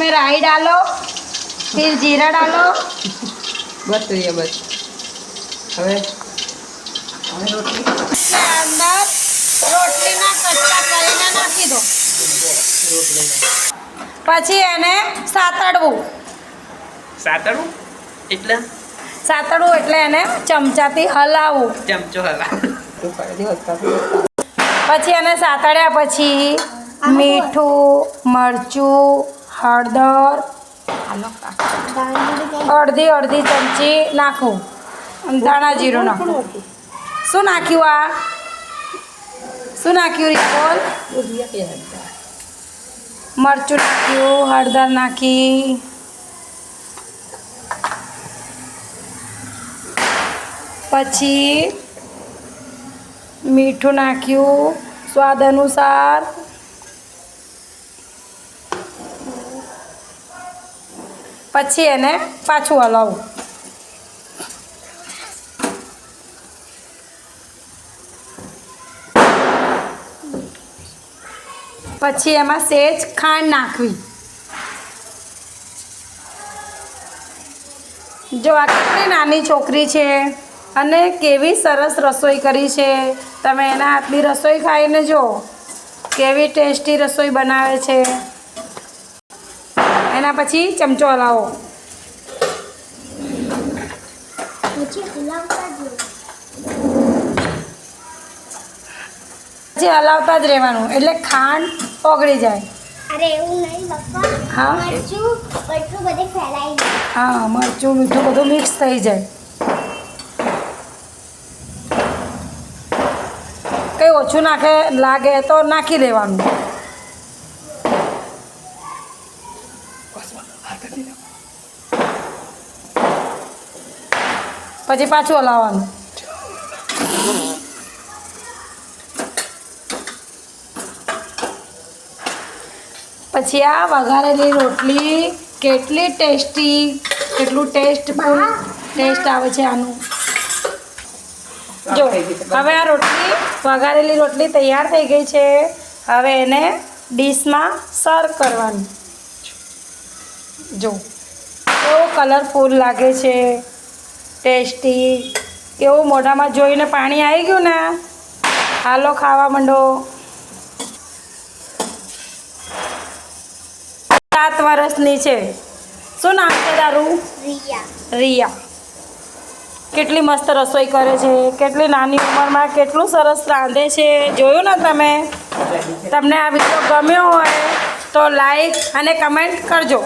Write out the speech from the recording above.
इसमें राई डालो, फिर जीरा डालो। बस तो ये बस હવે રોટલી इसके अंदर रोटली ना कच्चा કરીને નાખી દો। પછી એને સાતડવું એટલે એને ચમચાથી હલાવવું। ચમચો હલા પછી એને સાતડ્યા પછી મીઠું, મરચું, હળદર અડધી ચમચી નાખવું અને ધાણા જીરું નાખવું। શું નાખ્યું આ? શું નાખ્યું રિપોલ? મરચું નાખ્યું, હળદર નાખી, પછી મીઠું નાખ્યું સ્વાદ અનુસાર, પછી એને પાછું હલાવું। પછી એમાં સેજ ખાંડ નાખવી। જો આ કેટલી નાની છોકરી છે અને કેવી સરસ રસોઈ કરી છે। તમે એના હાથની રસોઈ ખાઈને જો કેવી ટેસ્ટી રસોઈ બનાવે છે। એના પછી ચમચો હલાવો। પછી હલાવતા જ રહેવાનું એટલે ખાંડ ઓગળી જાય। અરે એવું નહીં પપ્પા, હા મરચું બધે ફેલાઈ જાય। હા, મરચું મીઠું બધું મિક્સ થઈ જાય। કંઈ ઓછું લાગે તો નાખી દેવાનું। પછી પાછું હલાવવાનું। પછી આ વઘારેલી રોટલી કેટલી ટેસ્ટી, કેટલું ટેસ્ટફુલ ટેસ્ટ આવે છે આનું। જો હવે આ રોટલી વઘારેલી રોટલી તૈયાર થઈ ગઈ છે। હવે એને ડીશમાં સર્વ કરવાની। જો કેવો કલરફુલ લાગે છે, ટેસ્ટી, કેવું મોઢામાં જોઈને પાણી આવી ગયું ને। હાલો ખાવા માંડો। 7 વર્ષની છે। શું નામ છે તારું? રિયા। કેટલી મસ્ત રસોઈ કરે છે, કેટલી નાની ઉંમરમાં કેટલું સરસ રાંધે છે। જોયું ને તમે? તમને આ વિડીયો ગમ્યો હોય તો લાઈક અને કમેન્ટ કરજો।